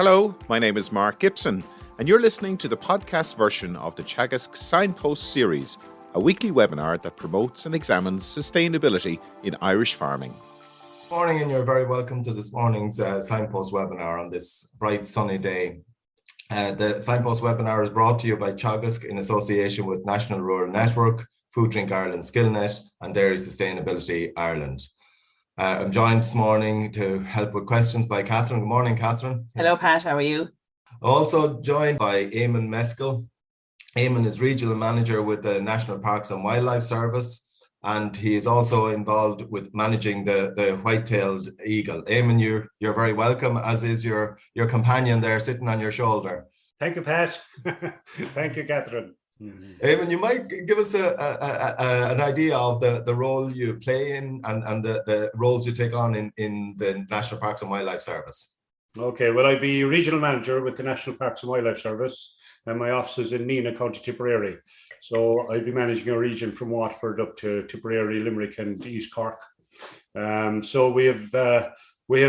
Hello, my name is Mark Gibson, and you're listening to the podcast version of the Teagasc Signpost Series, a weekly webinar that promotes and examines sustainability in Irish farming. Good morning, and you're very welcome to this morning's Signpost webinar on this bright sunny day. The Signpost webinar is brought to you by Teagasc in association with National Rural Network, Food Drink Ireland Skillnet and Dairy Sustainability Ireland. I'm joined this morning to help with questions by Catherine. Good morning, Catherine. Hello, Pat. How are you? Also joined by Eamonn Meskell. Eamonn is Regional Manager with the National Parks and Wildlife Service, and he is also involved with managing the white-tailed eagle. Eamonn, you're very welcome, as is your companion there sitting on your shoulder. Thank you, Pat. Thank you, Catherine. Eamonn, you might give us an idea of the role you play in and the roles you take on in the National Parks and Wildlife Service. Okay, well, I'd be Regional Manager with the National Parks and Wildlife Service, and my office is in Neenah, County Tipperary. So I'd be managing a region from Waterford up to Tipperary, Limerick and East Cork. So we have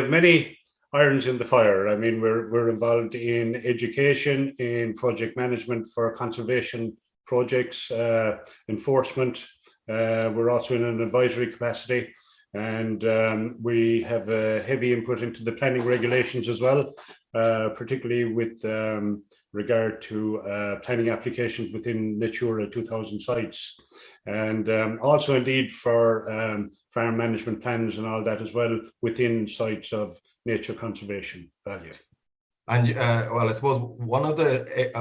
many irons in the fire. I mean, we're involved in education, in project management for conservation projects, enforcement. We're also in an advisory capacity, and we have a heavy input into the planning regulations as well, particularly with regard to planning applications within Natura 2000 sites, and also indeed for farm management plans and all that as well within sites of nature conservation value. And well, I suppose one of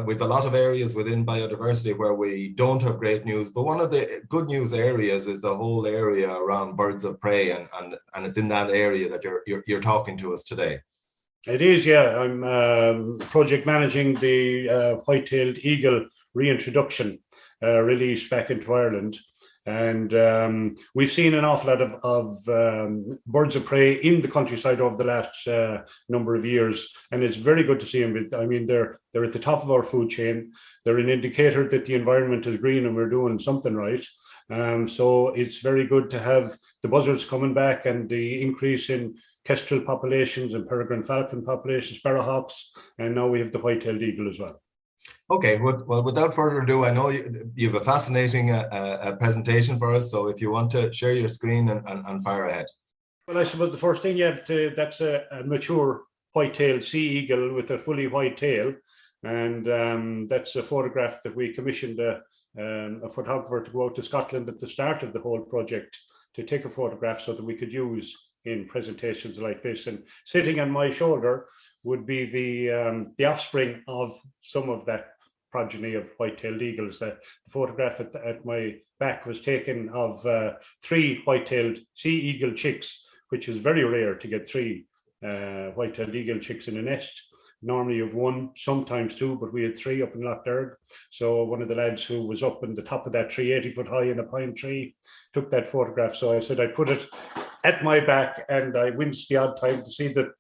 we've a lot of areas within biodiversity where we don't have great news, but one of the good news areas is the whole area around birds of prey, and it's in that area that you're talking to us today. It is, yeah. I'm project managing the white-tailed eagle reintroduction release back into Ireland. And we've seen an awful lot of birds of prey in the countryside over the last number of years, and it's very good to see them. I mean, they're at the top of our food chain. They're an indicator that the environment is green and we're doing something right. So it's very good to have the buzzards coming back and the increase in kestrel populations and peregrine falcon populations, sparrowhawks, and now we have the white-tailed eagle as well. Okay, well, without further ado, I know you have a fascinating presentation for us, so if you want to share your screen and fire ahead. Well, I suppose the first thing you have to, that's a mature white-tailed sea eagle with a fully white tail, and that's a photograph that we commissioned a photographer to go out to Scotland at the start of the whole project to take a photograph so that we could use in presentations like this. And sitting on my shoulder would be the offspring of some of that progeny of white-tailed eagles. The photograph at my back was taken of 3 white-tailed sea eagle chicks, which is very rare to get 3 white-tailed eagle chicks in a nest. Normally you have 1, sometimes 2, but we had 3 up in Lochderg. So one of the lads who was up in the top of that tree, 80 foot high in a pine tree, took that photograph. So I said I'd put it at my back, and I winced the odd time to see that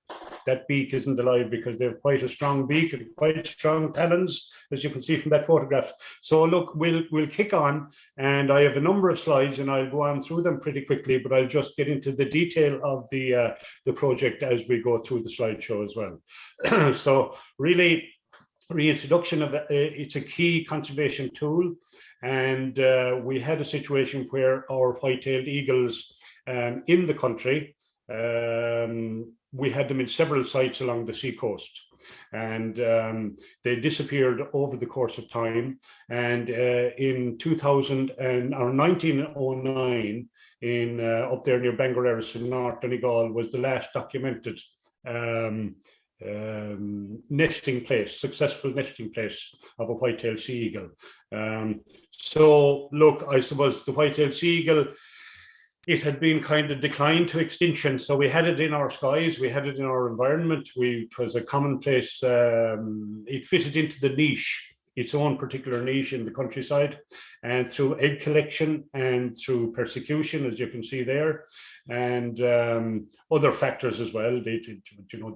that beak isn't alive, because they have quite a strong beak and quite strong talons, as you can see from that photograph. So look, we'll kick on, and I have a number of slides, and I'll go on through them pretty quickly, but I'll just get into the detail of the project as we go through the slideshow as well. So really, reintroduction of it's a key conservation tool, and we had a situation where our white-tailed eagles in the country, we had them in several sites along the seacoast, and they disappeared over the course of time. And in 1909, in up there near Bangor in North Donegal, was the last documented nesting place, successful nesting place of a white-tailed sea eagle. So look, I suppose the white-tailed sea eagle, it had been kind of declined to extinction. So we had it in our skies, we had it in our environment. It was a commonplace, it fitted into the niche, its own particular niche in the countryside, and through egg collection and through persecution, as you can see there, and other factors as well, the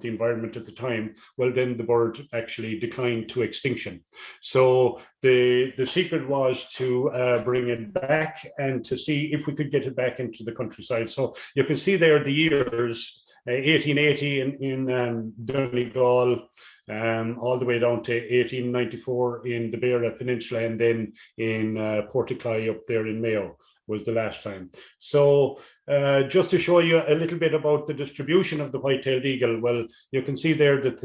environment at the time, well, then the bird actually declined to extinction. So the secret was to bring it back and to see if we could get it back into the countryside. So you can see there the years, 1880 in Donegal, all the way down to 1894 in the Beara Peninsula, and then in Porticlay up there in Mayo was the last time. So just to show you a little bit about the distribution of the white-tailed eagle, well, you can see there that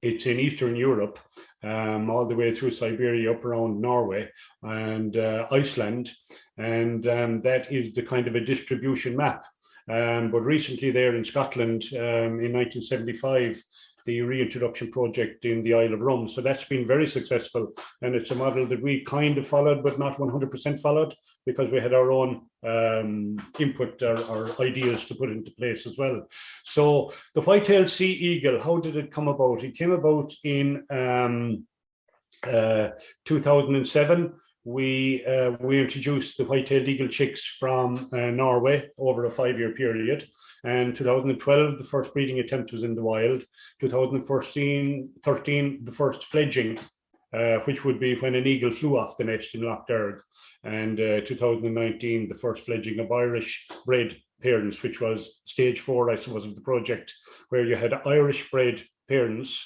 it's in Eastern Europe, all the way through Siberia up around Norway and Iceland, and that is the kind of a distribution map. But recently there in Scotland, in 1975, the reintroduction project in the Isle of Rum. So that's been very successful, and it's a model that we kind of followed, but not 100% followed, because we had our own input, our ideas to put into place as well. So the white-tailed sea eagle, how did it come about? It came about in 2007. We introduced the white-tailed eagle chicks from Norway over a 5-year period. And 2012, the first breeding attempt was in the wild. 2013, the first fledging, which would be when an eagle flew off the nest in Loch Derg. And 2019, the first fledging of Irish bred parents, which was stage 4, I suppose, of the project, where you had Irish bred parents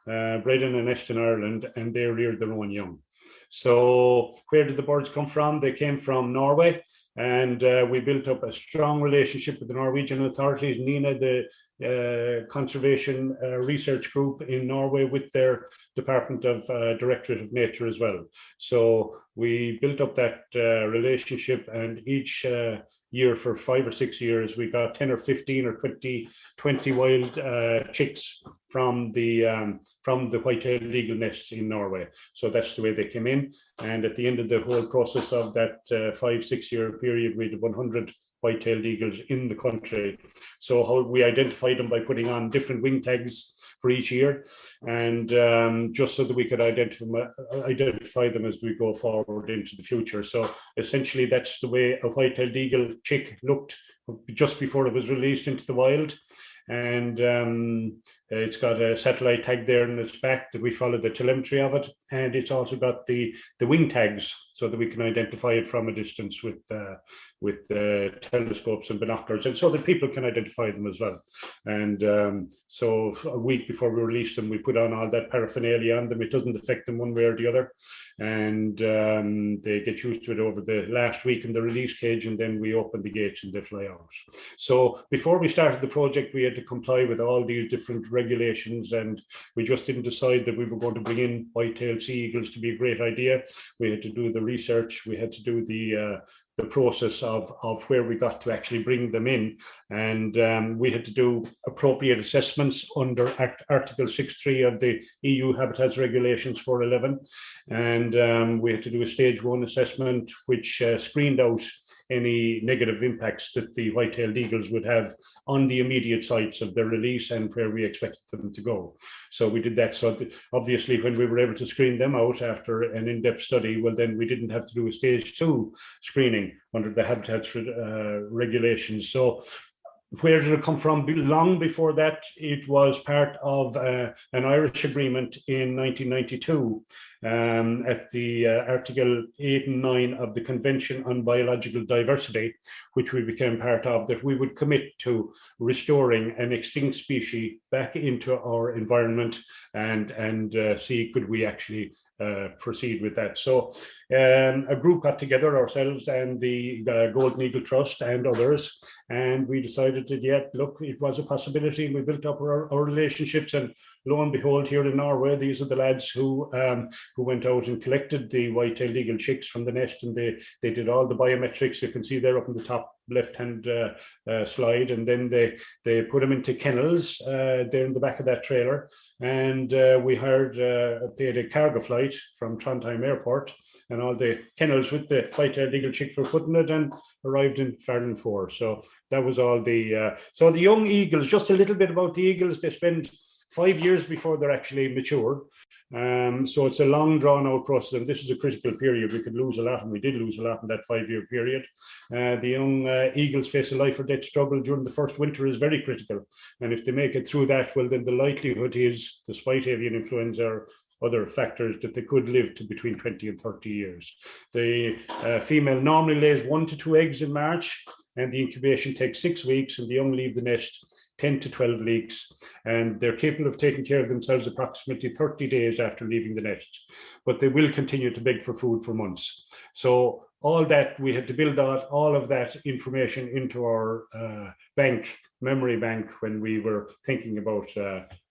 bred in a nest in Ireland, and they reared their own young. So where did the birds come from? They came from Norway, and we built up a strong relationship with the Norwegian authorities, NINA, the Conservation Research Group in Norway, with their Department of Directorate of Nature as well. So we built up that relationship, and each year for 5 or 6 years, we got 10 or 15 or 20 wild chicks from the white-tailed eagle nests in Norway. So that's the way they came in. And at the end of the whole process of that 5-6 year period, we had 100 white-tailed eagles in the country. So how we identified them by putting on different wing tags for each year, and just so that we could identify them as we go forward into the future. So essentially, that's the way a white-tailed eagle chick looked just before it was released into the wild. And it's got a satellite tag there in its back that we follow the telemetry of it, and it's also got the wing tags so that we can identify it from a distance with telescopes and binoculars, and so that people can identify them as well. And so a week before we release them, we put on all that paraphernalia on them. It doesn't affect them one way or the other, and they get used to it over the last week in the release cage, and then we open the gates and they fly out. So before we started the project, we had to comply with all these different regulations, and we just didn't decide that we were going to bring in white-tailed sea eagles to be a great idea. We had to do the research, we had to do the process of where we got to actually bring them in, and we had to do appropriate assessments under Article 6.3 of the EU Habitats Regulations 411, and we had to do a stage 1 assessment, which screened out any negative impacts that the white-tailed eagles would have on the immediate sites of their release and where we expected them to go. So we did that. So obviously, when we were able to screen them out after an in-depth study, well, then we didn't have to do a stage 2 screening under the habitats regulations. So where did it come from? Long before that, it was part of an Irish agreement in 1992 at the Article 8 and 9 of the Convention on Biological Diversity, which we became part of, that we would commit to restoring an extinct species back into our environment and see could we actually proceed with that. So a group got together, ourselves and the Golden Eagle Trust and others, and we decided that, yeah, look, it was a possibility, and we built up our relationships, and lo and behold, here in Norway, these are the lads who went out and collected the white-tailed eagle chicks from the nest, and they did all the biometrics. You can see there up in the top left-hand slide, and then they put them into kennels there in the back of that trailer, and we paid a cargo flight from Trondheim Airport, and all the kennels with the white-tailed eagle chicks were put in it and arrived in Farnham 4. So that was all so the young eagles, just a little bit about the eagles, they spend 5 years before they're actually mature. So it's a long drawn out process, and this is a critical period. We could lose a lot, and we did lose a lot in that 5-year period. The young eagles face a life or death struggle during the first winter is very critical. And if they make it through that, well, then the likelihood is, despite avian influenza or other factors, that they could live to between 20 and 30 years. The female normally lays 1 to 2 eggs in March, and the incubation takes 6 weeks, and the young leave the nest 10 to 12 leaks, and they're capable of taking care of themselves approximately 30 days after leaving the nest, but they will continue to beg for food for months. So all that, we had to build out all of that information into our memory bank when we were thinking about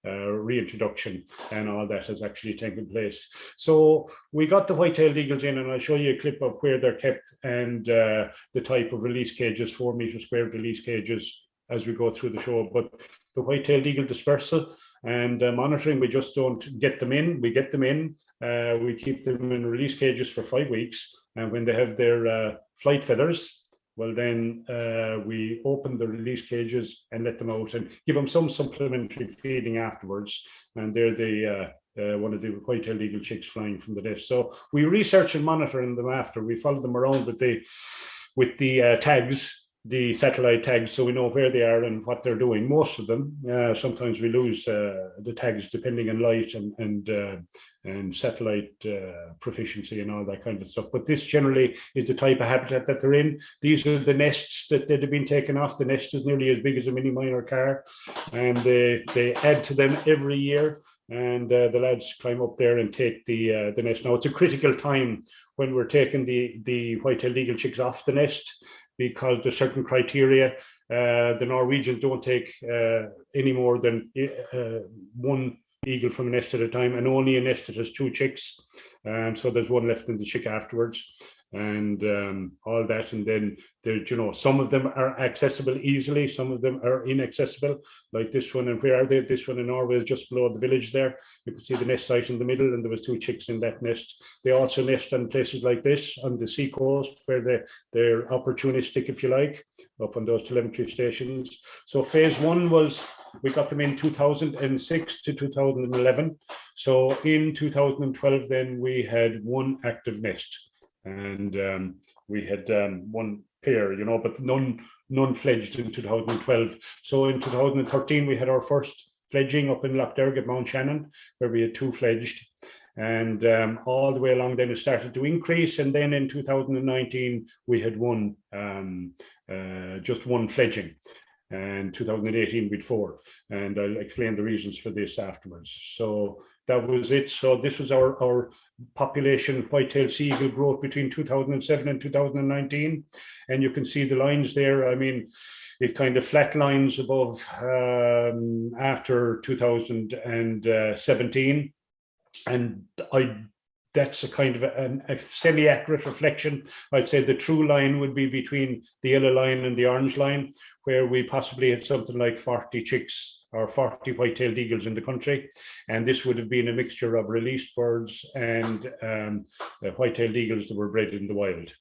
reintroduction, and all that has actually taken place. So we got the white-tailed eagles in, and I'll show you a clip of where they're kept and the type of release cages, 4 meter square release cages, as we go through the show. But the white-tailed eagle dispersal and monitoring, we just don't get them in. We get them in, we keep them in release cages for 5 weeks, and when they have their flight feathers, well, then we open the release cages and let them out and give them some supplementary feeding afterwards. And they're the one of the white-tailed eagle chicks flying from the nest. So we research and monitor them after. We follow them around with the tags, the satellite tags, so we know where they are and what they're doing. Most of them, sometimes we lose the tags depending on light and satellite proficiency and all that kind of stuff. But this generally is the type of habitat that they're in. These are the nests that have been taken off. The nest is nearly as big as a mini minor car, and they add to them every year. And the lads climb up there and take the nest. Now, it's a critical time when we're taking the white-tailed eagle chicks off the nest, because there's certain criteria. The Norwegians don't take any more than one eagle from a nest at a time, and only a nest that has 2 chicks. So there's one left in the chick afterwards, and all that. And then there, some of them are accessible easily, some of them are inaccessible, like this one. And where are they? This one in Norway is just below the village there. You can see the nest site in the middle, and there was 2 chicks in that nest. They also nest on places like this on the sea coast, where they're opportunistic, if you like, up on those telemetry stations. So phase 1 was, we got them in 2006 to 2011. So in 2012, then we had 1 active nest, and we had 1 pair, but none fledged in 2012. So in 2013, we had our first fledging up in Lough Derg at Mount Shannon, where we had 2 fledged. And all the way along, then it started to increase. And then in 2019, we had just 1 fledging. And 2018 we'd 4, and I'll explain the reasons for this afterwards. So that was it. So this was our population white-tailed sea eagle growth between 2007 and 2019, and you can see the lines there. I mean, it kind of flat lines above after 2017, and that's a kind of a semi-accurate reflection. I'd say the true line would be between the yellow line and the orange line, where we possibly had something like 40 chicks or 40 white-tailed eagles in the country. And this would have been a mixture of released birds and white-tailed eagles that were bred in the wild,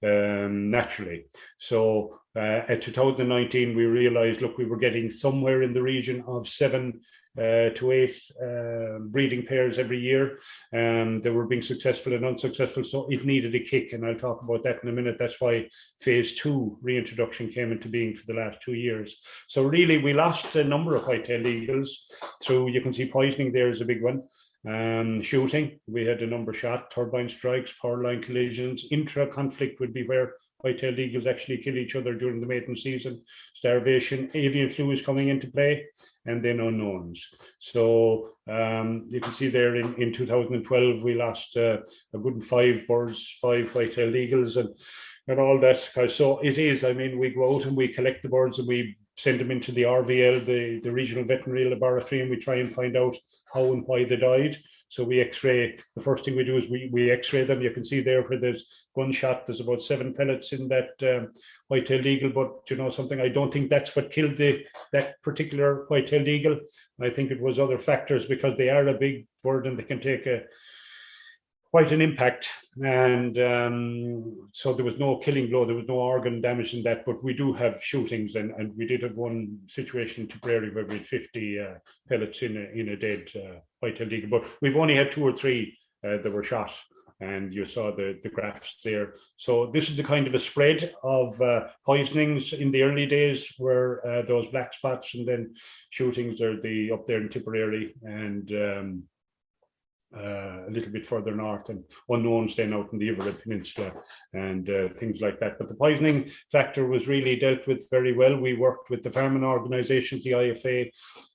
naturally. So at 2019, we realized, look, we were getting somewhere in the region of 7 to 8 breeding pairs every year. They were being successful and unsuccessful, so it needed a kick, and I'll talk about that in a minute. That's why phase 2 reintroduction came into being for the last 2 years. So really, we lost a number of white-tailed eagles through, you can see poisoning there is a big one. Shooting, we had a number shot, turbine strikes, power line collisions. Intra-conflict would be where white-tailed eagles actually kill each other during the mating season. Starvation, avian flu is coming into play, and then unknowns. So you can see there in 2012, we lost a good 5 birds, 5 white-tailed eagles, and all that. So it is, I mean, we go out and we collect the birds and we send them into the RVL, the regional veterinary laboratory, and we try and find out how and why they died. So we x-ray, the first thing we do is we x-ray them. You can see there where there's gunshot, there's about 7 pellets in that white-tailed eagle, but something, I don't think that's what killed that particular white-tailed eagle. I think it was other factors, because they are a big bird and they can take quite an impact. And so there was no killing blow, there was no organ damage in that, but we do have shootings, and we did have one situation in Tipperary where we had 50 pellets in a dead white-tailed eagle, but we've only had 2 or 3 that were shot, and you saw the graphs there. So this is the kind of a spread of poisonings. In the early days were those black spots, and then shootings are up there in Tipperary, and a little bit further north, and unknowns then out in the Everett Peninsula and things like that. But the poisoning factor was really dealt with very well. We worked with the farming organisations, the IFA,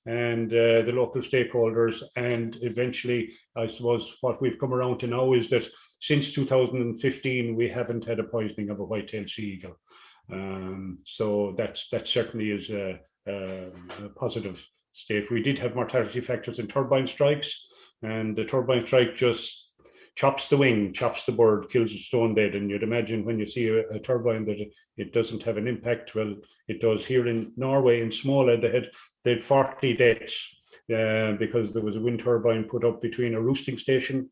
and the local stakeholders, and eventually, I suppose, what we've come around to now is that since 2015, we haven't had a poisoning of a white-tailed sea eagle. So that certainly is a positive state. We did have mortality factors in turbine strikes, and the turbine strike just chops the wing, chops the bird, kills it stone dead. And you'd imagine when you see a turbine that it doesn't have an impact. Well, it does. Here in Norway, in Småland, they had 40 deaths because there was a wind turbine put up between a roosting station,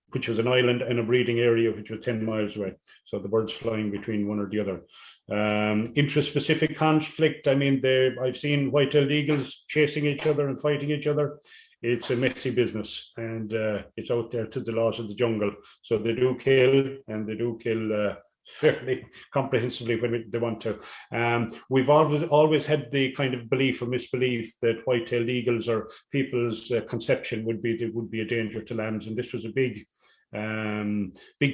which was an island, and a breeding area, which was 10 miles away. So the birds flying between one or the other. Intraspecific conflict. I mean, I've seen white-tailed eagles chasing each other and fighting each other. It's a messy business, and it's out there to the laws of the jungle. So they do kill, and they do kill fairly comprehensively when they want to. We've always had the kind of belief or misbelief that white-tailed eagles, or people's conception, would be a danger to lambs, and this was a big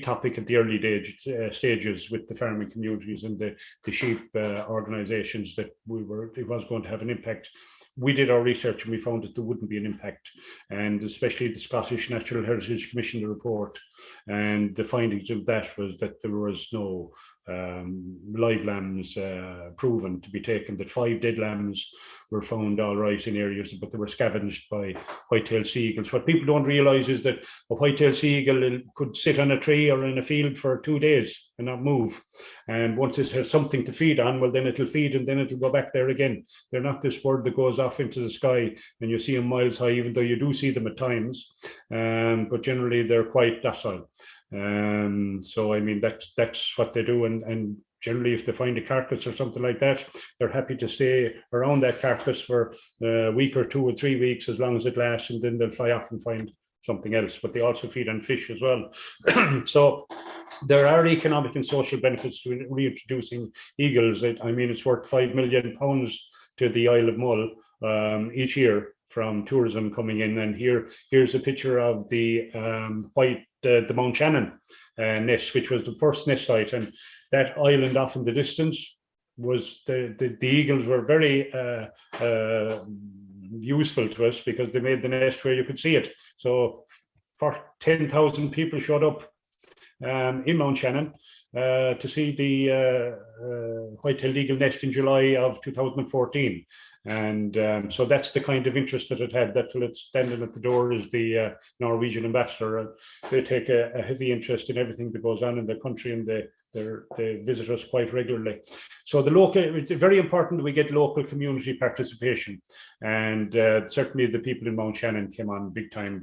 topic at the early stages with the farming communities and the sheep organisations, that it was going to have an impact. We did our research and we found that there wouldn't be an impact, and especially the Scottish Natural Heritage commissioned a report, and the findings of that was that there was no live lambs proven to be taken, that 5 dead lambs were found all right in areas, but they were scavenged by white-tailed sea eagles. What people don't realise is that a white-tailed sea eagle could sit on a tree or in a field for 2 days and not move. And once it has something to feed on, well, then it'll feed and then it'll go back there again. They're not this bird that goes off into the sky and you see them miles high, even though you do see them at times. But generally, they're quite docile. So I mean, that's what they do, and generally if they find a carcass or something like that, they're happy to stay around that carcass for a week or 2 or 3 weeks, as long as it lasts, and then they'll fly off and find something else. But they also feed on fish as well. So there are economic and social benefits to reintroducing eagles. I mean, it's worth £5 million to the Isle of Mull each year from tourism coming in. And here's a picture of the the Mount Shannon nest, which was the first nest site, and that island off in the distance was the eagles were very useful to us, because they made the nest where you could see it. So 10,000 people showed up in Mount Shannon to see the white-tailed eagle nest in July of 2014. And so that's the kind of interest that it had. That fellow standing at the door is the Norwegian ambassador. They take a heavy interest in everything that goes on in the country, and they visit us quite regularly. So it's very important that we get local community participation. And certainly the people in Mount Shannon came on big time.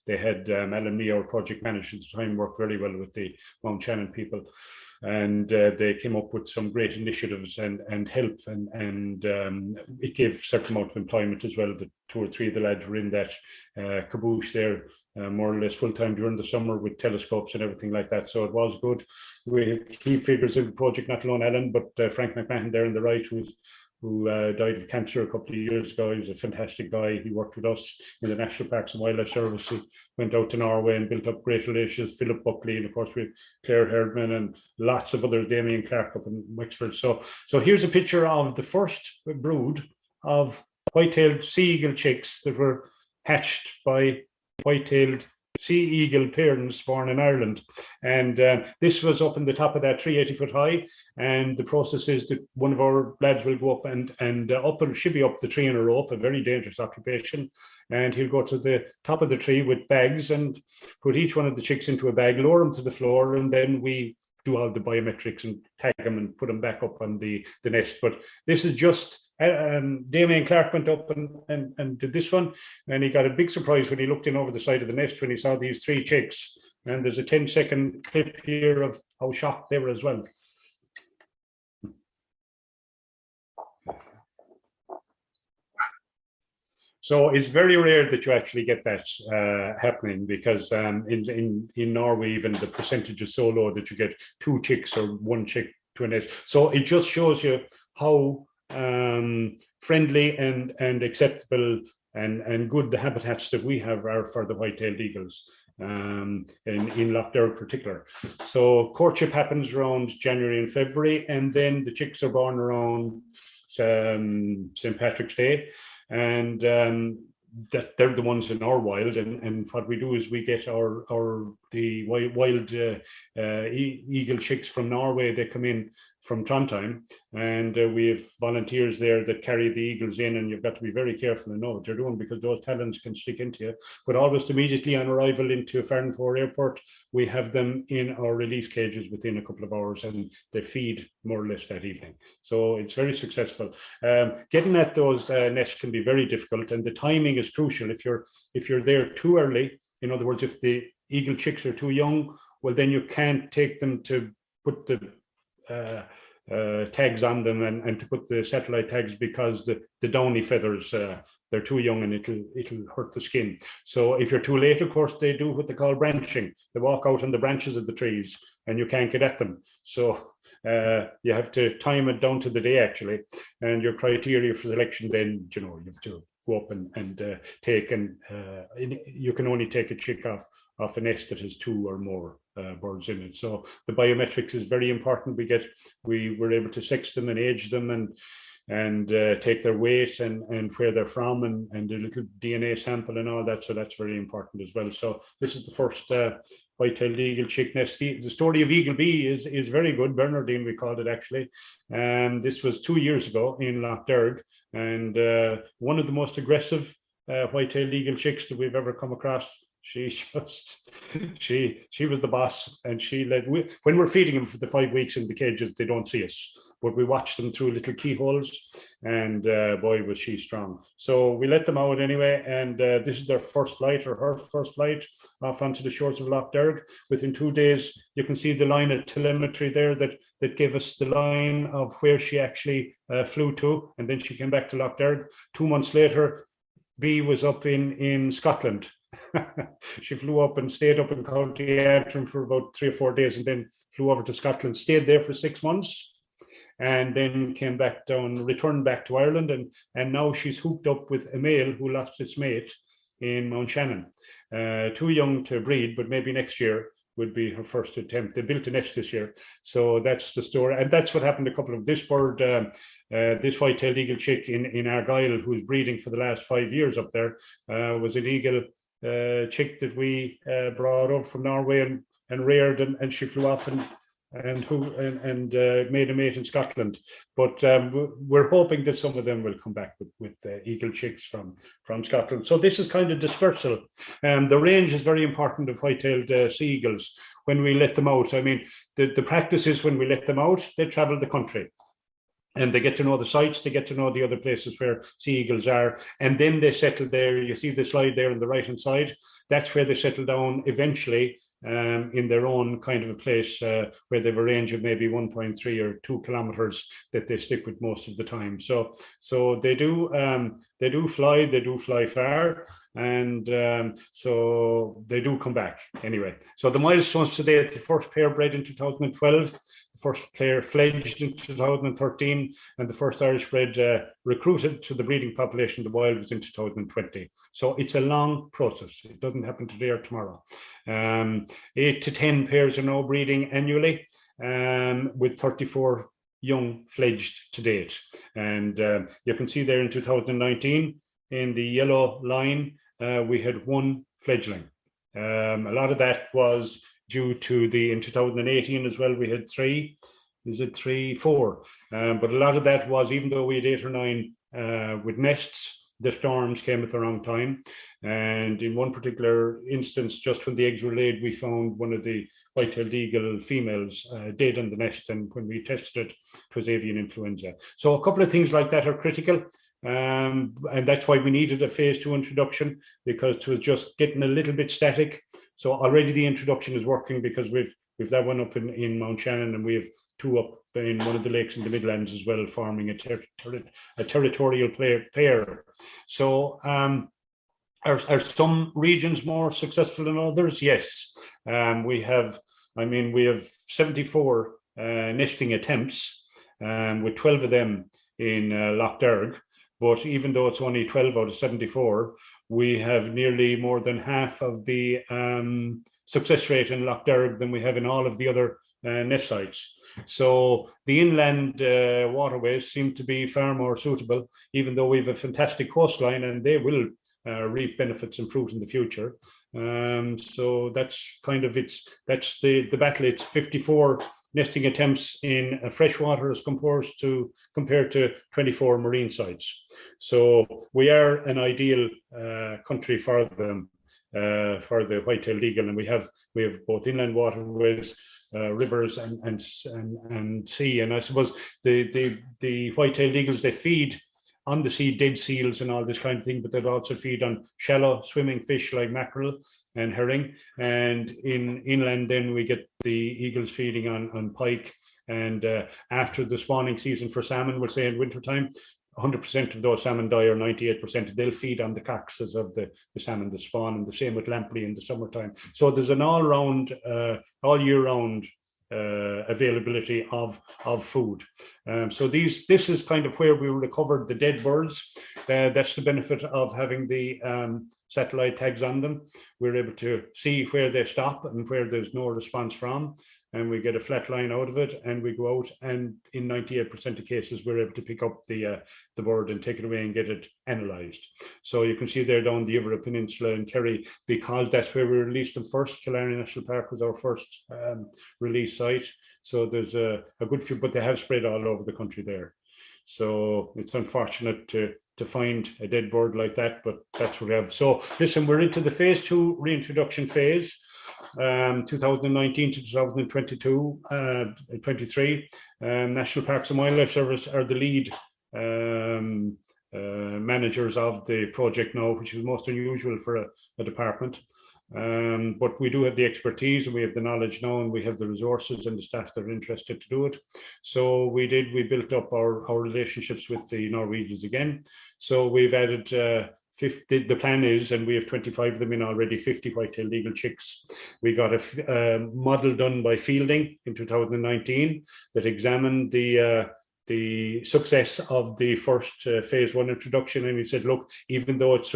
They had Alan Mee, our project manager at the time, worked very well with the Mount Shannon people. And they came up with some great initiatives and help, and it gave a certain amount of employment as well. The 2 or 3 of the lads were in that caboose there, more or less full time during the summer, with telescopes and everything like that. So it was good. We had key figures in the project, not alone Alan, but Frank McMahon there on the right, who died of cancer a couple of years ago. He was a fantastic guy. He worked with us in the National Parks and Wildlife Service. He went out to Norway and built up great relations. Philip Buckley, and of course with Claire Herdman and lots of others, Damien Clark up in Wexford. So here's a picture of the first brood of white-tailed sea eagle chicks that were hatched by white-tailed sea eagle parents born in Ireland. And this was up in the top of that tree, 80 foot high. And the process is that one of our lads will go up and shibby up the tree in a rope, a very dangerous occupation. And he'll go to the top of the tree with bags and put each one of the chicks into a bag, lower them to the floor, and then we do all the biometrics and tag them and put them back up on the nest. But this is just Damien Clark went up and did this one, and he got a big surprise when he looked in over the side of the nest when he saw these 3 chicks. And there's a 10-second clip here of how shocked they were as well. So it's very rare that you actually get that happening, because in Norway, even the percentage is so low that you get 2 chicks or 1 chick to a nest. So it just shows you how friendly and acceptable and good the habitats that we have are for the white-tailed eagles. in Lough Derg in particular. So courtship happens around January and February, and then the chicks are born around St. Patrick's Day, and that they're the ones in our wild, and what we do is we get the wild eagle chicks from Norway. They come in from Trondheim, and we have volunteers there that carry the eagles in, and you've got to be very careful and know what you're doing, because those talons can stick into you. But almost immediately on arrival into Farranfore Airport, we have them in our release cages within a couple of hours, and they feed more or less that evening. So it's very successful. Getting at those nests can be very difficult, and the timing is crucial. If you're there too early, in other words, if the eagle chicks are too young, well, then you can't take them to put the tags on them and to put the satellite tags, because the downy feathers, they're too young and it'll hurt the skin. So if you're too late, of course, they do what they call branching. They walk out on the branches of the trees and you can't get at them. So you have to time it down to the day, actually. And your criteria for selection, then, you have to go up and take, and you can only take a chick off a nest that has 2 or more birds in it. So the biometrics is very important. We were able to sex them and age them and take their weight and where they're from, and a little DNA sample and all that. So that's very important as well. So this is the first white-tailed eagle chick nest. The story of Eagle Bee is very good. Bernardine, we called it, actually. This was 2 years ago in Lough Derg, and one of the most aggressive white-tailed eagle chicks that we've ever come across. She was the boss, and she led. When we're feeding them for the 5 weeks in the cages, they don't see us, but we watch them through little keyholes, and boy, was she strong. So we let them out anyway, and this is their first flight, or her first flight, off onto the shores of Lough Derg. Within 2 days, you can see the line of telemetry there that gave us the line of where she actually flew to, and then she came back to Lough Derg. 2 months later, Bee was up in Scotland. She flew up and stayed up in County Antrim for about 3 or 4 days, and then flew over to Scotland, stayed there for 6 months, and then came back down, returned back to Ireland, and now she's hooked up with a male who lost its mate in Mount Shannon. Too young to breed, but maybe next year would be her first attempt. They built a nest this year. So that's the story. And that's what happened to a couple of this bird, this white-tailed eagle chick in Argyll, who's breeding for the last 5 years up there, was an eagle chick that we brought up from Norway and reared, and she flew off and made a mate in Scotland. But we're hoping that some of them will come back with eagle chicks from Scotland. So this is kind of dispersal. The range is very important of white-tailed sea eagles when we let them out. I mean, the practice is when we let them out, they travel the country. And they get to know the sites, they get to know the other places where sea eagles are, and then they settle there. You see the slide there on the right-hand side. That's where they settle down eventually in their own kind of a place where they have a range of maybe 1.3 or 2 kilometers that they stick with most of the time. So they do fly far, and so they do come back anyway. So the milestones today: the first pair bred in 2012, the first pair fledged in 2013, and the first Irish bred recruited to the breeding population of the wild was in 2020. So it's a long process. It doesn't happen today or tomorrow. 8 to 10 pairs are now breeding annually, with 34 young fledged to date. And you can see there in 2019, in the yellow line, we had 1 fledgling. A lot of that was due to in 2018 as well, we had 3. Is it 3, 4? But a lot of that was, even though we had 8 or 9 with nests, the storms came at the wrong time. And in one particular instance, just when the eggs were laid, we found one of the white-tailed eagle females dead on the nest. And when we tested it, it was avian influenza. So a couple of things like that are critical. And that's why we needed a phase 2 introduction, because it was just getting a little bit static. So already the introduction is working, because we've that one up in Mount Shannon, and we have 2 up in one of the lakes in the Midlands as well, forming a territorial pair. So are some regions more successful than others? Yes. We have 74 nesting attempts, with 12 of them in Lough Derg. But even though it's only 12 out of 74, we have nearly more than half of the success rate in Lough Derg than we have in all of the other nest sites. So the inland waterways seem to be far more suitable, even though we have a fantastic coastline and they will reap benefits and fruit in the future. So that's kind of that's the battle. It's 54 nesting attempts in freshwater as compared to 24 marine sites. So we are an ideal country for them, for the white-tailed eagle, and we have both inland waterways, rivers and sea. And I suppose the white-tailed eagles, they feed on the sea, dead seals and all this kind of thing, but they'll also feed on shallow swimming fish like mackerel and herring. And in inland, then we get the eagles feeding on pike. And after the spawning season for salmon, we'll say in wintertime, 100% of those salmon die, or 98%, they'll feed on the carcasses of the salmon that spawn, and the same with lamprey in the summertime. So there's an all-round, all year round availability of food. So this is kind of where we recovered the dead birds. That's the benefit of having the satellite tags on them. We're able to see where they stop and where there's no response from, and we get a flat line out of it, and we go out, and in 98% of cases we're able to pick up the bird and take it away and get it analysed. So you can see there down the Ivora Peninsula in Kerry, because that's where we released them first. Killarney National Park was our first release site. So there's a good few, but they have spread all over the country there. So it's unfortunate to find a dead bird like that, but that's what we have. So listen, we're into the phase 2 reintroduction phase. 2019 to 2022, 23. National Parks and Wildlife Service are the lead managers of the project now, which is most unusual for a department. But we do have the expertise, and we have the knowledge now, and we have the resources and the staff that are interested to do it. So we built up our relationships with the Norwegians again. So we've added 50, the plan is, and we have 25 of them in already, 50 white-tailed eagle chicks. We got a model done by Fielding in 2019 that examined the success of the first phase 1 introduction, and he said, look, even though it's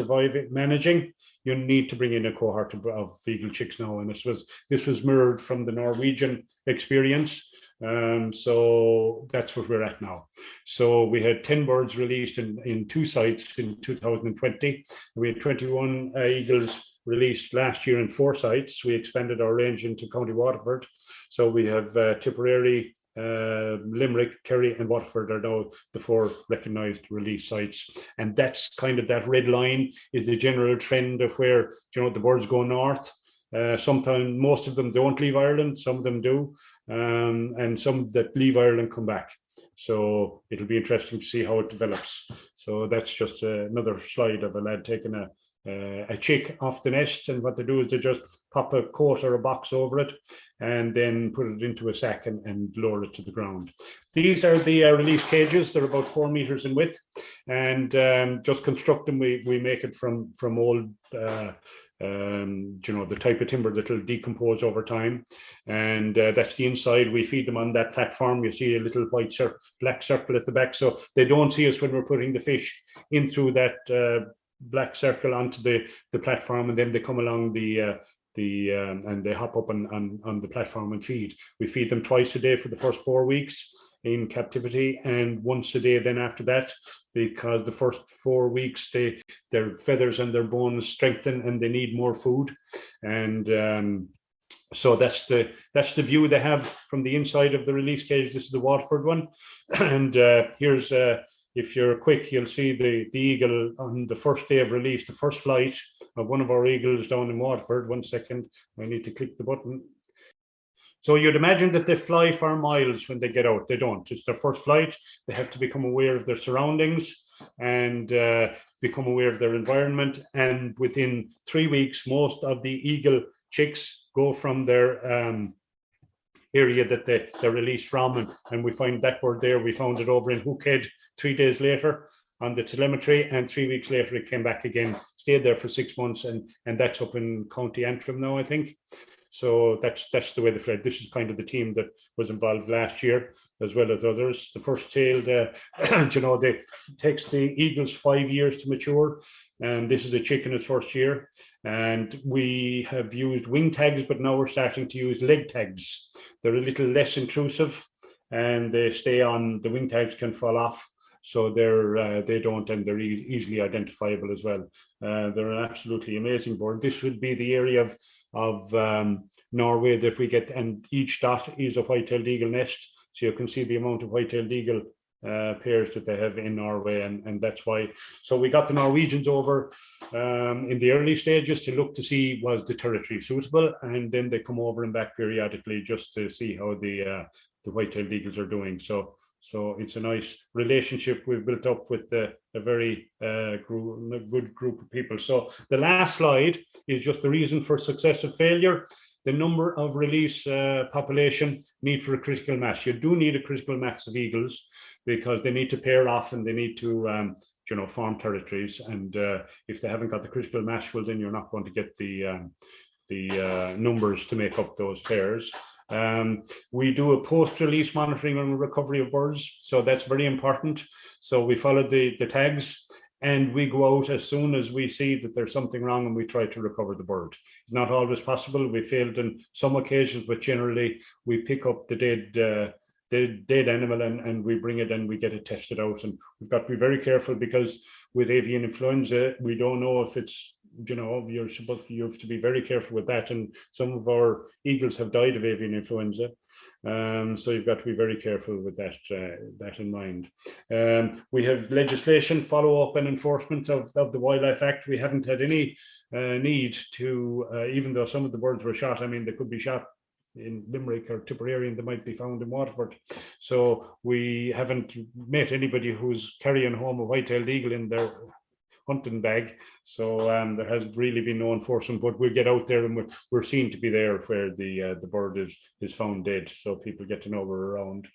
managing, you need to bring in a cohort of eagle chicks now. And this was mirrored from the Norwegian experience. So that's what we're at now. So we had 10 birds released in 2 sites in 2020. We had 21 eagles released last year in 4 sites. We expanded our range into County Waterford. So we have Tipperary, Limerick, Kerry and Waterford are now the 4 recognised release sites. And that's kind of, that red line is the general trend of where, the birds go north. Sometimes most of them don't leave Ireland, some of them do, and some that leave Ireland come back. So it'll be interesting to see how it develops. So that's just another slide of a lad taking a chick off the nest, and what they do is they just pop a coat or a box over it and then put it into a sack and lower it to the ground. These are the release cages. They're about 4 meters in width, and just construct them. We make it from old the type of timber that will decompose over time, and that's the inside. We feed them on that platform. You see a little white black circle at the back, so they don't see us when we're putting the fish in through that black circle onto the platform, and then they come along and they hop up on the platform and feed. We feed them twice a day for the first 4 weeks in captivity, and once a day then after that, because the first 4 weeks their feathers and their bones strengthen and they need more food. And so that's the view they have from the inside of the release cage. This is the Waterford one, and here's if you're quick, you'll see the eagle on the first day of release, the first flight of one of our eagles down in Waterford. 1 second, I need to click the button. So you'd imagine that they fly for miles when they get out. They don't. It's their first flight. They have to become aware of their surroundings and become aware of their environment. And within 3 weeks, most of the eagle chicks go from their area that they're released from. And we find that bird there. We found it over in Hookhead 3 days later on the telemetry, and 3 weeks later it came back again, stayed there for 6 months, and that's up in County Antrim now, I think. So that's the way they fled. This is kind of the team that was involved last year, as well as others. The first tailed, it takes the eagles 5 years to mature, and this is a chick in its first year. And we have used wing tags, but now we're starting to use leg tags. They're a little less intrusive, and they stay on. The wing tags can fall off, so they don't, and they're easily identifiable as well. They're an absolutely amazing bird. This would be the area of Norway that we get, and each dot is a white-tailed eagle nest. So you can see the amount of white-tailed eagle pairs that they have in Norway, and that's why. So we got the Norwegians over in the early stages to look to see was the territory suitable, and then they come over and back periodically just to see how the white-tailed eagles are doing. So it's a nice relationship we've built up with a very good group of people. So the last slide is just the reason for success or failure. The number of release population need for a critical mass. You do need a critical mass of eagles because they need to pair off and they need to form territories. And if they haven't got the critical mass, well, then you're not going to get the numbers to make up those pairs. We do a post-release monitoring and recovery of birds, so that's very important. So we follow the tags, and we go out as soon as we see that there's something wrong, and we try to recover the bird. Not always possible. We failed in some occasions, but generally we pick up the dead animal and we bring it and we get it tested out. And we've got to be very careful because with avian influenza, we don't know if it's, you have to be very careful with that. And some of our eagles have died of avian influenza. So you've got to be very careful with that in mind. We have legislation, follow-up and enforcement of the Wildlife Act. We haven't had any need to, even though some of the birds were shot, I mean, they could be shot in Limerick or Tipperary and they might be found in Waterford. So we haven't met anybody who's carrying home a white-tailed eagle in their hunting bag. So there has really been no enforcement, but we get out there and we're seen to be there where the bird is found dead. So people get to know we're around.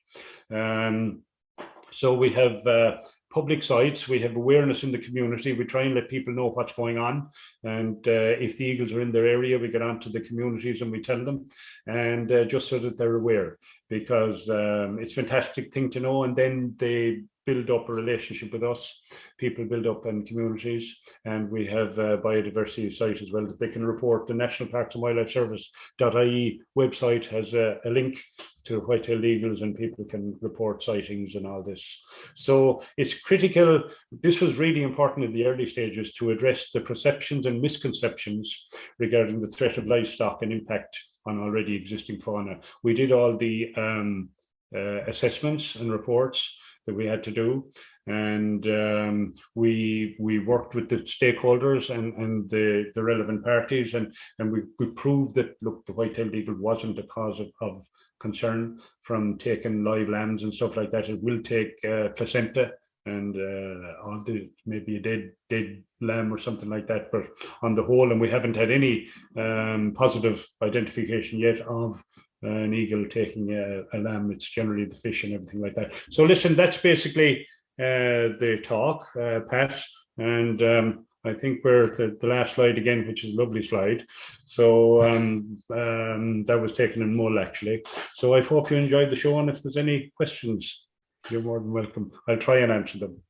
So we have public sites, we have awareness in the community. We try and let people know what's going on. And if the eagles are in their area, we get onto the communities and we tell them, and just so that they're aware, because it's a fantastic thing to know. And then they build up a relationship with us. People build up in communities, and we have a biodiversity site as well that they can report. The National Parks and Wildlife Service.ie website has a link to white-tailed eagles, and people can report sightings and all this. So it's critical. This was really important in the early stages to address the perceptions and misconceptions regarding the threat of livestock and impact on already existing fauna. We did all the assessments and reports that we had to do, and we worked with the stakeholders and the relevant parties, and we proved that, look, the white-tailed eagle wasn't a cause of concern from taking live lambs and stuff like that. It will take placenta and maybe a dead lamb or something like that, but on the whole, and we haven't had any positive identification yet of an eagle taking a lamb. It's generally the fish and everything like that. So listen, that's basically the talk, Pat, and I think we're the last slide again, which is a lovely slide. So that was taken in Mull, actually. So I hope you enjoyed the show, and if there's any questions, you're more than welcome. I'll try and answer them.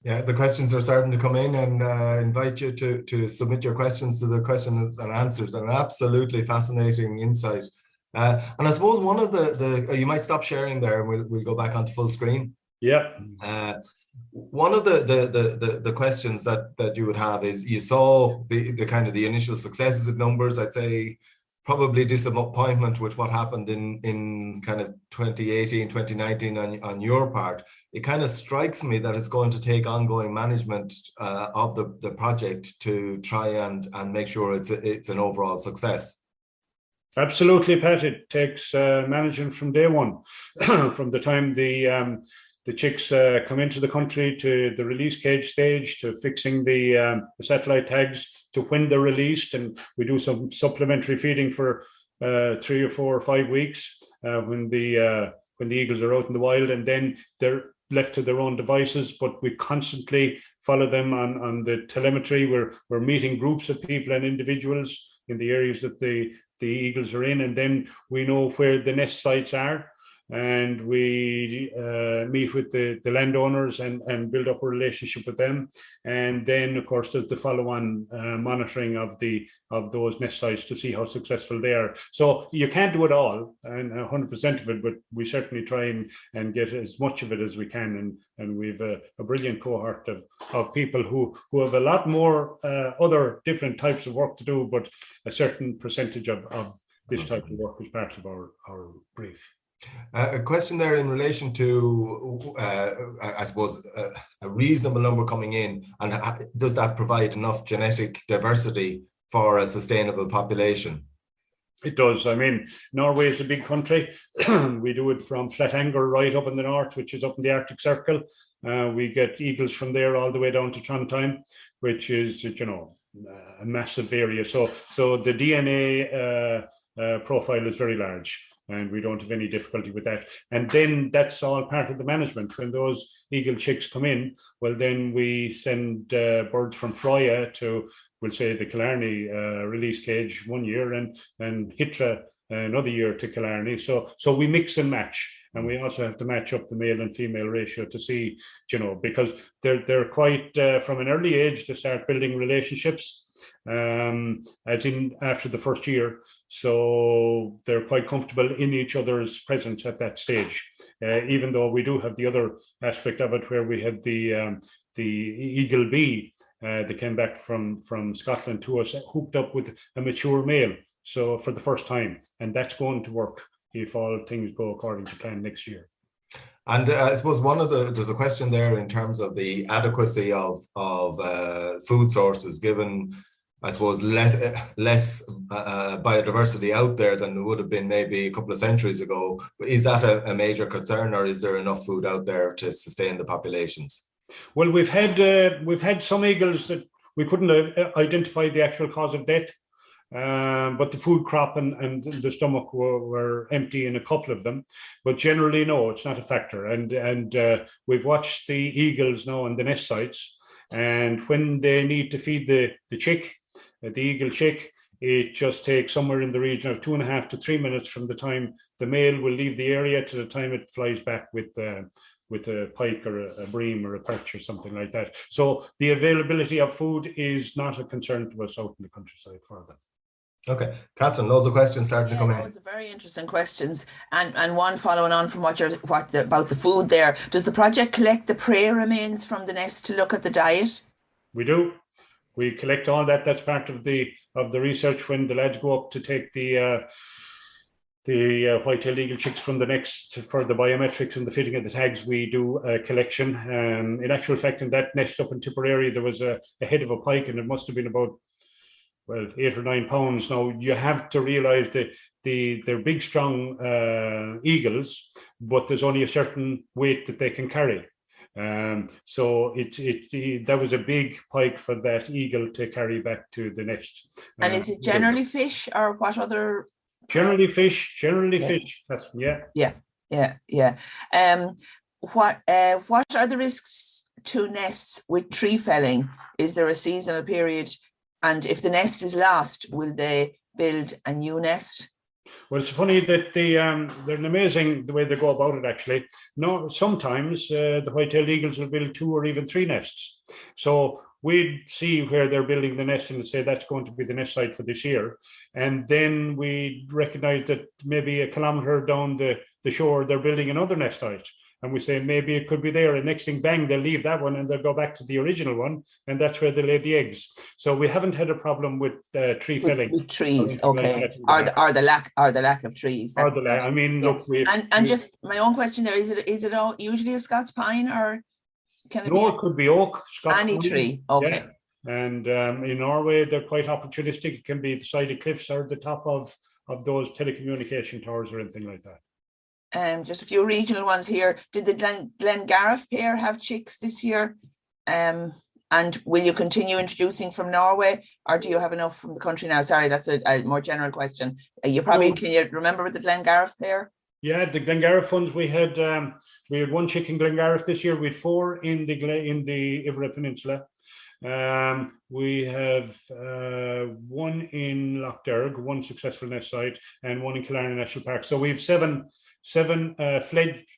Yeah, the questions are starting to come in, and invite you to submit your questions to the questions and answers. An absolutely fascinating insight. And I suppose one of the you might stop sharing there, and we'll go back onto full screen. Yeah. One of the questions that you would have is, you saw the kind of the initial successes of numbers. I'd say probably disappointment with what happened in kind of 2018, 2019 on your part. It kind of strikes me that it's going to take ongoing management of the project to try and make sure it's an overall success. Absolutely, Pat. It takes management from day one, from the time the chicks come into the country to the release cage stage, to fixing the satellite tags, to when they're released. And we do some supplementary feeding for 3 or 4 or 5 weeks when the eagles are out in the wild, and then they're left to their own devices. But we constantly follow them on the telemetry. We're meeting groups of people and individuals in the areas that the eagles are in, and then we know where the nest sites are. And we meet with the landowners and build up a relationship with them. And then, of course, there's the follow-on monitoring of those nest sites to see how successful they are. So you can't do it all and 100% of it, but we certainly try and get as much of it as we can. And we've a brilliant cohort of people who have a lot more other different types of work to do, but a certain percentage of this type of work is part of our brief. A question there in relation to, I suppose, a reasonable number coming in, and does that provide enough genetic diversity for a sustainable population? It does. I mean, Norway is a big country. We do it from Flatanger right up in the north, which is up in the Arctic Circle. We get eagles from there all the way down to Trondheim, which is, a massive area. So the DNA profile is very large, and we don't have any difficulty with that. And then that's all part of the management. When those eagle chicks come in, well, then we send birds from Frøya to, we'll say, the Killarney release cage 1 year, and Hitra another year to Killarney. So we mix and match. And we also have to match up the male and female ratio to see, because they're quite, from an early age, to start building relationships, as in after the first year. So they're quite comfortable in each other's presence at that stage, even though we do have the other aspect of it where we had the eagle bee that came back from Scotland to us, hooked up with a mature male. So for the first time, and that's going to work if all things go according to plan next year. And I suppose there's a question there in terms of the adequacy of food sources, given, I suppose, less biodiversity out there than there would have been maybe a couple of centuries ago. Is that a major concern, or is there enough food out there to sustain the populations? Well, we've had some eagles that we couldn't identify the actual cause of death. But the food crop and the stomach were empty in a couple of them. But generally, no, it's not a factor. And we've watched the eagles now on the nest sites. And when they need to feed the chick, the eagle chick, it just takes somewhere in the region of 2.5 to 3 minutes from the time the male will leave the area to the time it flies back with a pike or a bream or a perch or something like that. So the availability of food is not a concern to us out in the countryside for them. Okay, Catherine, loads of questions starting to come in. Loads of very interesting questions, and one following on from about the food there. Does the project collect the prey remains from the nest to look at the diet? We do. We collect all that. That's part of the research when the lads go up to take the white-tailed eagle chicks from the nest for the biometrics and the fitting of the tags. We do a collection. In actual fact, in that nest up in Tipperary, there was a head of a pike, and it must have been about 8 or 9 pounds. Now you have to realize that they're big, strong eagles, but there's only a certain weight that they can carry. So that was a big pike for that eagle to carry back to the nest. And is it generally fish, or what other? Generally fish. That's What are the risks to nests with tree felling? Is there a seasonal period? And if the nest is lost, will they build a new nest? Well, it's funny that they're amazing the way they go about it, actually. No, sometimes the white-tailed eagles will build 2 or even 3 nests. So we'd see where they're building the nest and say that's going to be the nest site for this year. And then we recognize that maybe 1 kilometre down the shore, they're building another nest site. And we say maybe it could be there, and next thing, bang, they'll leave that one and they'll go back to the original one, and that's where they lay the eggs. So we haven't had a problem with tree felling. With trees, okay, or the lack of trees. I mean, look, just my own question there: is it all usually a Scots pine, or can it it could be oak, Scots any pine. tree? Okay. Yeah. And in Norway, they're quite opportunistic. It can be the side of cliffs or the top of those telecommunication towers or anything like that. Just a few regional ones here. Did the Glengarriff pair have chicks this year? And will you continue introducing from Norway, or do you have enough from the country now? Sorry, that's a more general question. Can you remember with the Glengarriff pair? Yeah, the Glengarriff ones, we had 1 chick in Glengarriff this year. We had 4 in the Ivra Peninsula. We have one in Lochderg, one successful nest site, and one in Killarney National Park. So we have seven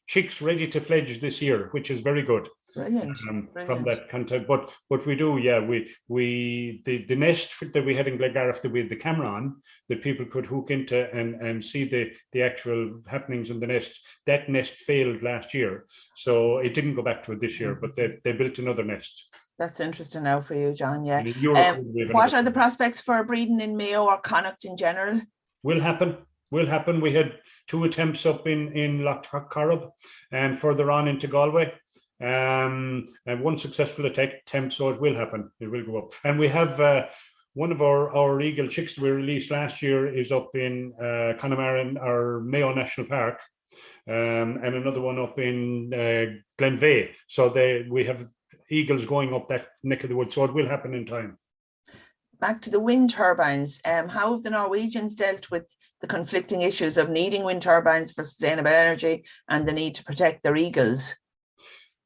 chicks ready to fledge this year, which is very good. Brilliant. From that content, but we do, the nest that we had in Glengarriff that we had the camera on, that people could hook into and see the actual happenings in the nest. That nest failed last year, so it didn't go back to it this year, but they built another nest. That's interesting now for you, John. Yeah. What are the prospects for breeding in Mayo or Connacht in general? Will happen. We had 2 attempts up in Loch Corrib and further on into Galway. And one successful attempt, so it will happen. It will go up. And we have one of our eagle chicks we released last year is up in Connemara, our Mayo National Park, and another one up in Glenveigh. So we have eagles going up that neck of the woods, so it will happen in time. Back to the wind turbines. How have the Norwegians dealt with the conflicting issues of needing wind turbines for sustainable energy and the need to protect their eagles?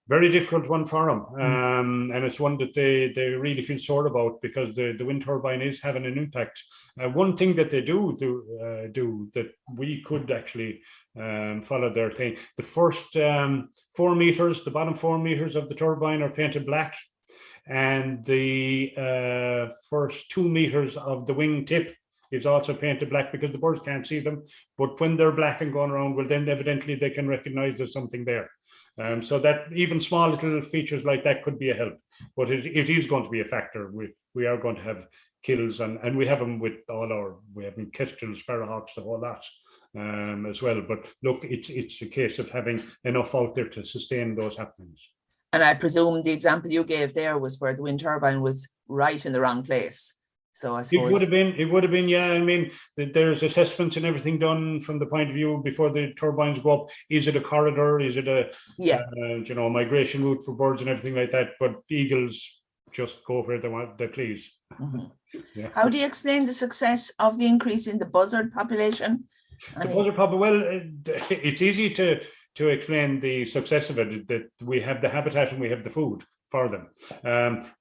Very difficult one for them, and it's one that they really feel sore about, because the wind turbine is having an impact. One thing that they do that we could actually follow their thing. The first 4 meters, the bottom 4 meters of the turbine are painted black, and the first 2 meters of the wing tip is also painted black, because the birds can't see them. But when they're black and going around, well, then evidently they can recognize there's something there. So that even small little features like that could be a help, but it is going to be a factor. We are going to have kills, and we have them with we have kestrels, sparrowhawks, the whole lot as well. But look, it's a case of having enough out there to sustain those happenings. And I presume the example you gave there was where the wind turbine was right in the wrong place. So I suppose it would have been, yeah. I mean, there's assessments and everything done from the point of view before the turbines go up. Is it a corridor? Is it a migration route for birds and everything like that? But eagles just go where they please. Mm-hmm. Yeah. How do you explain the success of the increase in the buzzard population? The buzzard population. Well, it's easy to explain the success of it. That we have the habitat and we have the food for them.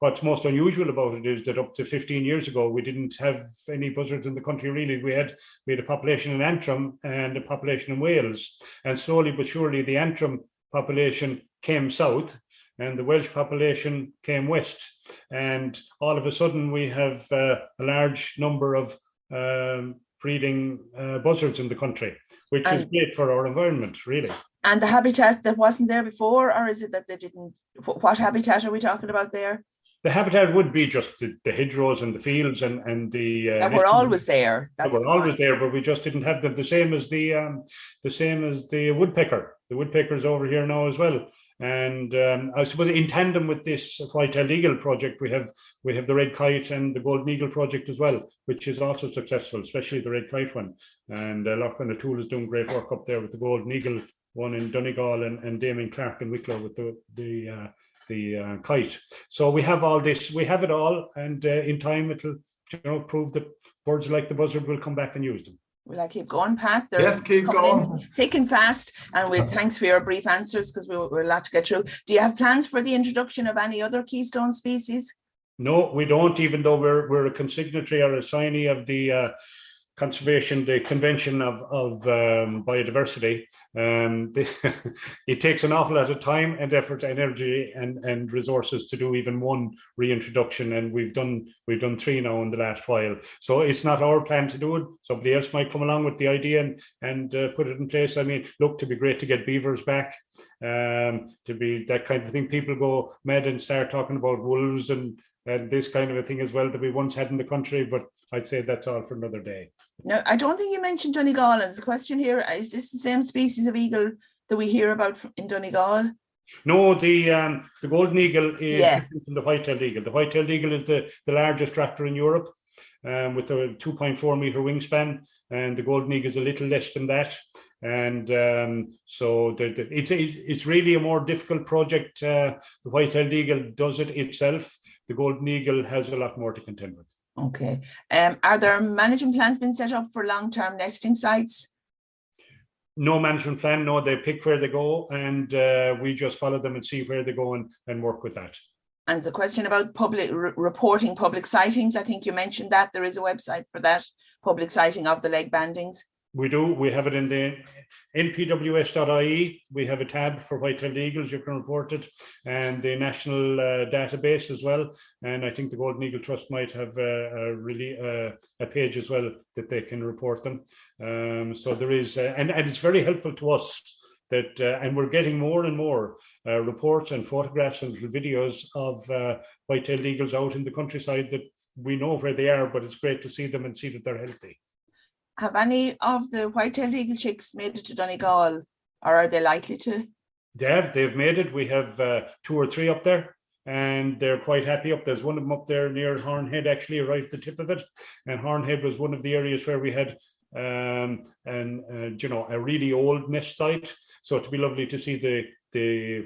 What's most unusual about it is that up to 15 years ago, we didn't have any buzzards in the country, really. We had a population in Antrim and a population in Wales. And slowly but surely, the Antrim population came south and the Welsh population came west. And all of a sudden, we have a large number of breeding buzzards in the country, which is great for our environment, really. And the habitat that wasn't there before, or is it that they didn't? What habitat are we talking about there? The habitat would be just the hedgerows and the fields and the that were always there. That were always there, but we just didn't have them. The same as the woodpecker. The woodpecker's over here now as well. And I suppose in tandem with this white-tailed eagle project, we have the red kite and the golden eagle project as well, which is also successful, especially the red kite one. And Lachlan O'Toole is doing great work up there with the golden eagle one in Donegal, and Damien Clark in Wicklow with the kite. So we have all this, we have it all, and in time it'll prove that birds like the buzzard will come back and use them. Will I keep going, Pat? Yes, keep going. Thick and fast, and thanks for your brief answers, because we're a lot to get through. Do you have plans for the introduction of any other keystone species? No, we don't, even though we're a consignatory or a signee of the the Convention of Biodiversity. It takes an awful lot of time and effort, energy and resources to do even one reintroduction, and we've done 3 now in the last while. So it's not our plan to do it. Somebody else might come along with the idea and put it in place. I mean, look, to be great to get beavers back, to be that kind of thing. People go mad and start talking about wolves and this kind of a thing as well that we once had in the country, but I'd say that's all for another day. No, I don't think you mentioned Donegal. And there's a question here: is this the same species of eagle that we hear about in Donegal? No, the golden eagle is different from the white-tailed eagle. The white-tailed eagle is the largest raptor in Europe, with a 2.4 meter wingspan, and the golden eagle is a little less than that. And so it's really a more difficult project. The white-tailed eagle does it itself. The golden eagle has a lot more to contend with. Okay. Are there management plans been set up for long-term nesting sites? No management plan. No, they pick where they go, and we just follow them and see where they go and work with that. And the question about reporting public sightings, I think you mentioned that there is a website for that, public sighting of the leg bandings. We do. We have it in the npws.ie. We have a tab for white-tailed eagles. You can report it, and the national database as well. And I think the Golden Eagle Trust might have a page as well that they can report them. So there is, and it's very helpful to us that, and we're getting more and more reports and photographs and videos of white-tailed eagles out in the countryside that we know where they are, but it's great to see them and see that they're healthy. Have any of the white-tailed eagle chicks made it to Donegal, or are they likely to? They've made it. We have 2 or 3 up there, and they're quite happy up. There's one of them up there near Hornhead, actually, right at the tip of it. And Hornhead was one of the areas where we had a really old nest site. So it'd be lovely to see the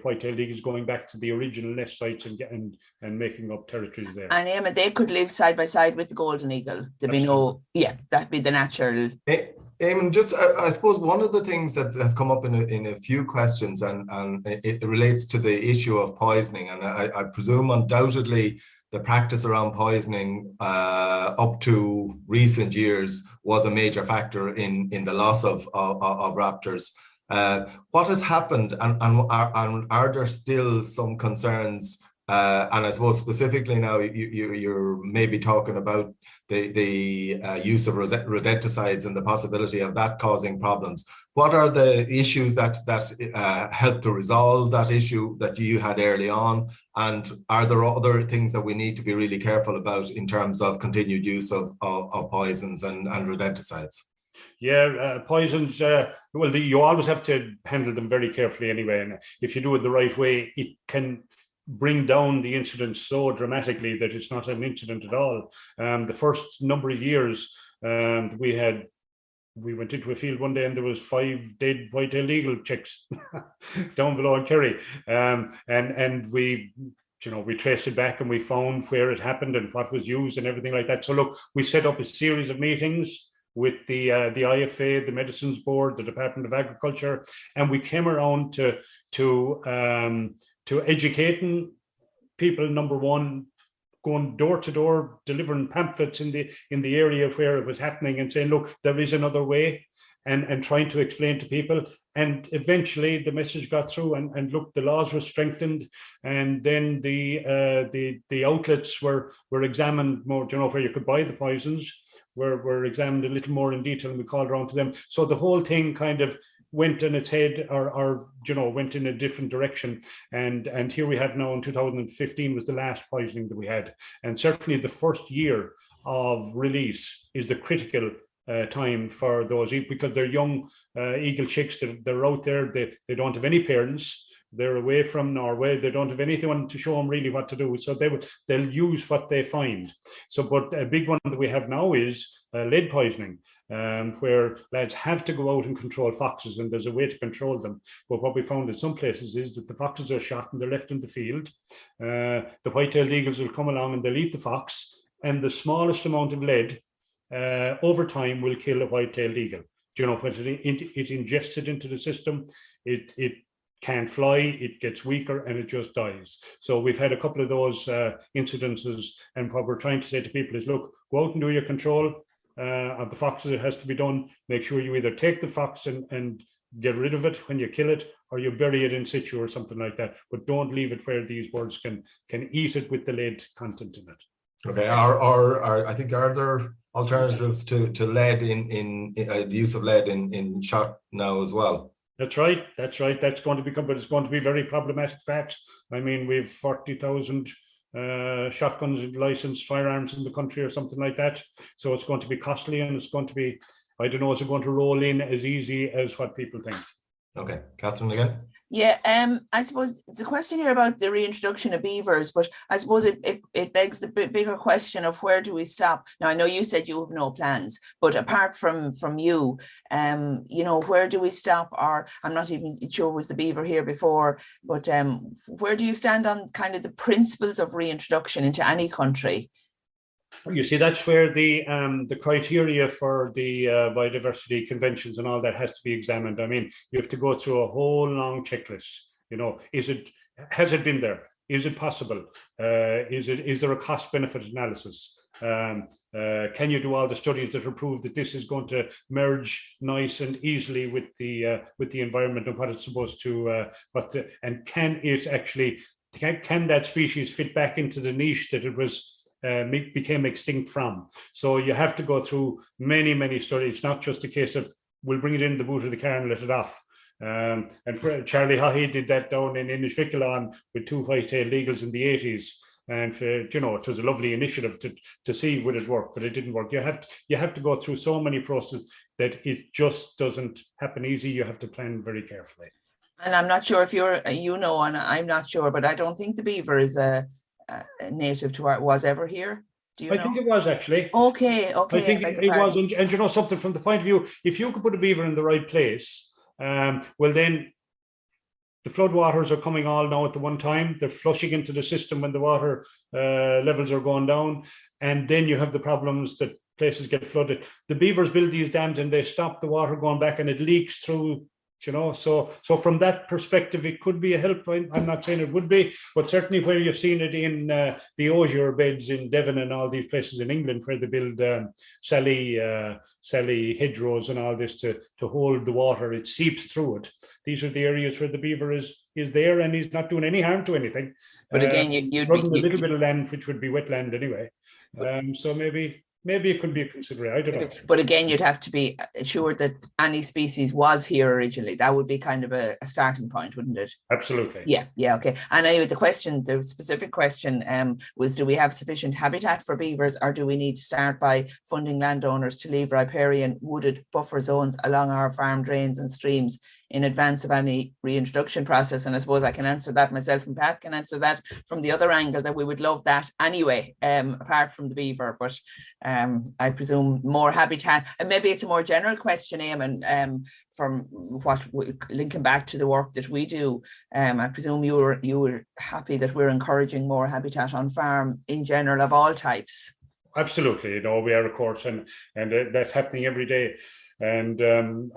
white-tailed eagles going back to the original nest sites and making up territories there. And Eamonn, they could live side by side with the golden eagle. There'd be that'd be the natural. Eamonn, just I suppose one of the things that has come up in a few questions, and it relates to the issue of poisoning, and I presume undoubtedly the practice around poisoning up to recent years was a major factor in the loss of raptors. What has happened, and are there still some concerns? And I suppose specifically now you're maybe talking about the use of rodenticides and the possibility of that causing problems. What are the issues that help to resolve that issue that you had early on? And are there other things that we need to be really careful about in terms of continued use of poisons and rodenticides? Yeah, poisons, well, you always have to handle them very carefully anyway. And if you do it the right way, it can bring down the incidence so dramatically that it's not an incident at all. The first number of years, we went into a field one day and there was 5 dead white-tailed eagle chicks down below in Kerry. And we traced it back and we found where it happened and what was used and everything like that. So look, we set up a series of meetings with the IFA, the Medicines Board, the Department of Agriculture, and we came around to educating people. Number one, going door to door, delivering pamphlets in the area where it was happening, and saying, look, there is another way, and trying to explain to people. And eventually the message got through, and look, the laws were strengthened, and then the outlets were examined more, where you could buy the poisons were examined a little more in detail, and we called around to them. So the whole thing kind of went on its head, or went in a different direction. And here we have now, in 2015 was the last poisoning that we had. And certainly the first year of release is the critical time for those, because they're young eagle chicks. They're out there. They don't have any parents. They're away from Norway. They don't have anyone to show them really what to do. So they'll use what they find. So, but a big one that we have now is lead poisoning, where lads have to go out and control foxes, and there's a way to control them. But what we found in some places is that the foxes are shot and they're left in the field. The white-tailed eagles will come along and they'll eat the fox, and the smallest amount of lead over time will kill a white-tailed eagle. When it ingests it into the system, it can't fly, it gets weaker, and it just dies. So we've had a couple of those incidences, and what we're trying to say to people is, look, go out and do your control of the foxes. It has to be done. Make sure you either take the fox and get rid of it when you kill it, or you bury it in situ or something like that. But don't leave it where these birds can eat it with the lead content in it. Okay, I think, are there alternatives to lead in the use of lead in shot now as well? That's right. That's going to become, but it's going to be very problematic, Pat. I mean, we've 40,000 shotguns and licensed firearms in the country or something like that. So it's going to be costly, and it's going to be, I don't know, is it going to roll in as easy as what people think? Okay, Catherine again. Yeah, I suppose it's a question here about the reintroduction of beavers, but I suppose it begs the bigger question of where do we stop? Now, I know you said you have no plans, but apart from you, where do we stop? Or I'm not even sure was the beaver here before, but where do you stand on kind of the principles of reintroduction into any country? You see, that's where the criteria for the biodiversity conventions and all that has to be examined. I mean, you have to go through a whole long checklist. Has it been there? Is it possible? Is there a cost benefit analysis? Can you do all the studies that will prove that this is going to merge nice and easily with the environment and what it's supposed to? And can it actually can that species fit back into the niche that it was became extinct from? So you have to go through many studies. It's not just a case of we'll bring it in the boot of the car and let it off. And Charlie Haughey did that down in Inishvikilan with 2 white-tailed eagles in the 80s. And it was a lovely initiative to see would it work, but it didn't work. You have to go through so many processes that it just doesn't happen easy. You have to plan very carefully. And I'm not sure if and I'm not sure, but I don't think the beaver is a native to was ever here. Do you know? I think it was actually. Okay. I think it was, and something from the point of view, if you could put a beaver in the right place, well then the flood waters are coming all now at the one time. They're flushing into the system when the water levels are going down. And then you have the problems that places get flooded. The beavers build these dams and they stop the water going back and it leaks through, So from that perspective, it could be a help. I'm not saying it would be, but certainly where you've seen it in the osier beds in Devon and all these places in England where they build Sally hedgerows and all this to hold the water, it seeps through it. These are the areas where the beaver is there and he's not doing any harm to anything. But again, you'd be a little bit of land, which would be wetland anyway. So maybe it could be a consideration. I don't know. But again, you'd have to be assured that any species was here originally. That would be kind of a starting point, wouldn't it? Absolutely. Yeah, okay. And anyway, the specific question was, do we have sufficient habitat for beavers, or do we need to start by funding landowners to leave riparian wooded buffer zones along our farm drains and streams in advance of any reintroduction process? And I suppose I can answer that myself, and Pat can answer that from the other angle, that we would love that anyway, apart from the beaver. But I presume more habitat, and maybe it's a more general question, Eamonn, from what linking back to the work that we do. I presume you were happy that we're encouraging more habitat on farm in general of all types. Absolutely, we are, of course, and that's happening every day. And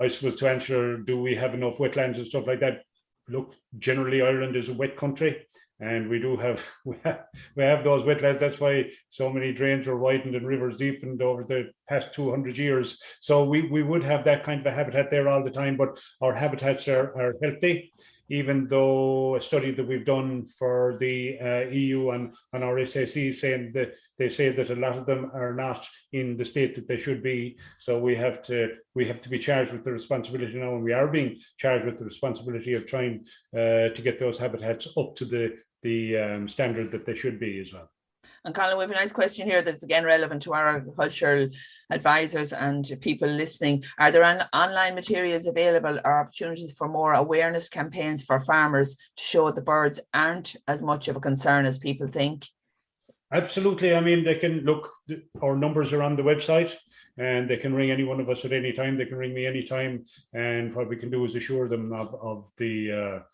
I suppose to answer, do we have enough wetlands and stuff like that? Look, generally Ireland is a wet country, and we have those wetlands. That's why so many drains were widened and rivers deepened over the past 200 years. So we would have that kind of a habitat there all the time, but our habitats are healthy. Even though a study that we've done for the EU and our SAC saying that they say that a lot of them are not in the state that they should be. So we have to be charged with the responsibility now, and we are being charged with the responsibility of trying to get those habitats up to the standard that they should be as well. And Colin, we have a nice question here that's again relevant to our agricultural advisors and people listening. Are there online materials available or opportunities for more awareness campaigns for farmers to show that the birds aren't as much of a concern as people think? Absolutely. I mean, they can look, our numbers are on the website, and they can ring any one of us at any time. They can ring me anytime, and what we can do is assure them of the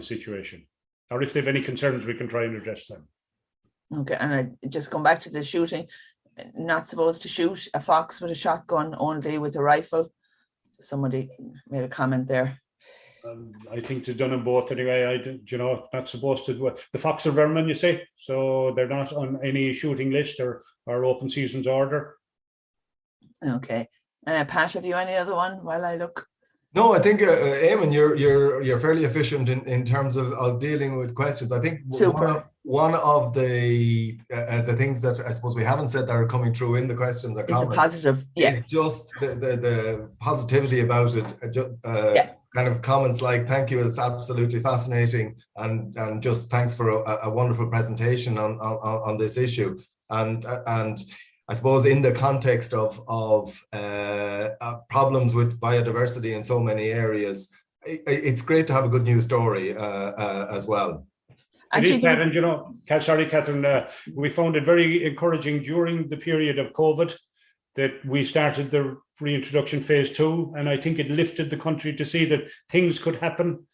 situation. Or if they have any concerns, we can try and address them. Okay, and I just come back to the shooting. Not supposed to shoot a fox with a shotgun, only with a rifle. Somebody made a comment there. I think they've done them both anyway. Not supposed to do it. The fox are vermin, you say, so they're not on any shooting list or open seasons order. Okay, Pat, have you any other one while I look? No, I think Eamonn, you're fairly efficient in terms of dealing with questions. I think one of the things that I suppose we haven't said that are coming through in the questions or comments, positive, is just the positivity about it. Kind of comments like, thank you, it's absolutely fascinating, and just thanks for a wonderful presentation on this issue. And I suppose in the context of problems with biodiversity in so many areas, it's great to have a good news story as well. It is, Pat, and sorry, Catherine, we found it very encouraging during the period of COVID that we started the reintroduction phase 2, and I think it lifted the country to see that things could happen,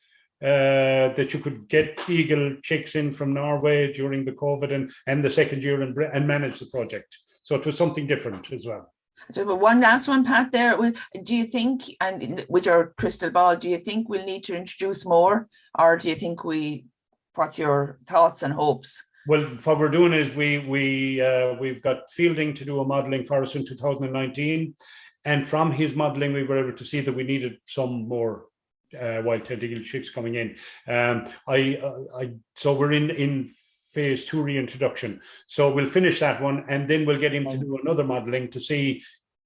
that you could get eagle chicks in from Norway during the COVID and the second year and manage the project. So it was something different as well. So one last one, Pat, there. Do you think, and with your crystal ball, do you think we'll need to introduce more, or do you think we what's your thoughts and hopes? Well, what we're doing is we've got Fielding to do a modelling for us in 2019, and from his modelling we were able to see that we needed some more wild-tailed eagle chicks coming in. So we're in phase 2 reintroduction. So we'll finish that one, and then we'll get him to do another modelling to see,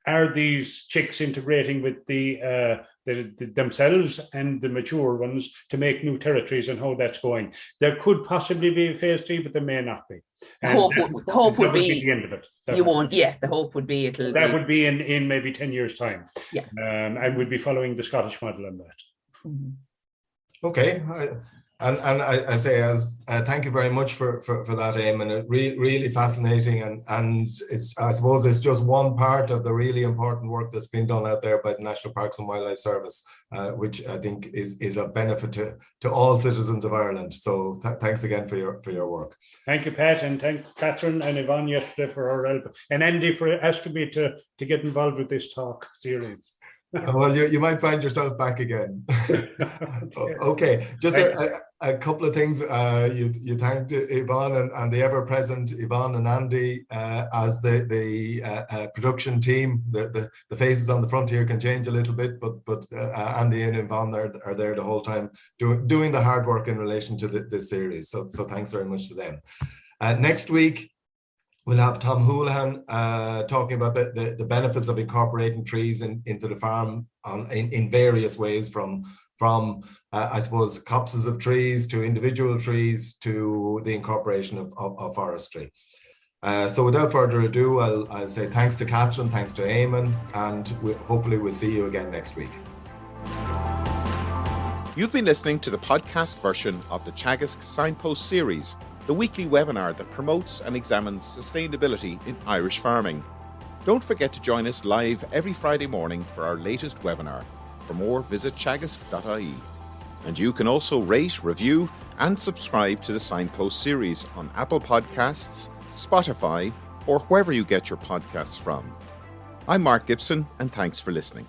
are these chicks integrating with the themselves and the mature ones to make new territories, and how that's going. There could possibly be a phase 3, but there may not be. The hope would be the end of it. You won't. Yeah, the hope would be it'll. That would be in maybe 10 years' time. Yeah. And we'd be following the Scottish model on that. Okay. I say thank you very much for that, Eamonn. Really fascinating, and I suppose it's just one part of the really important work that's been done out there by the National Parks and Wildlife Service, which I think is of benefit to all citizens of Ireland. So thanks again for your work. Thank you, Pat, and thank Catherine and Yvonne yesterday for her help, and Andy for asking me to get involved with this talk series. Well, you might find yourself back again. Okay, just a couple of things. You thanked Yvonne and the ever-present Yvonne and Andy as the production team. The faces on the front here can change a little bit, but Andy and Yvonne are there the whole time doing the hard work in relation to this series. So thanks very much to them. Next week, we'll have Tom Houlihan talking about the benefits of incorporating trees into the farm in various ways, from I suppose copses of trees to individual trees to the incorporation of forestry. So without further ado, I'll say thanks to Catherine, thanks to Eamonn, and hopefully we'll see you again next week. You've been listening to the podcast version of the Teagasc Signpost Series, the weekly webinar that promotes and examines sustainability in Irish farming. Don't forget to join us live every Friday morning for our latest webinar. For more, visit teagasc.ie. And you can also rate, review, and subscribe to the Signpost Series on Apple Podcasts, Spotify, or wherever you get your podcasts from. I'm Mark Gibson, and thanks for listening.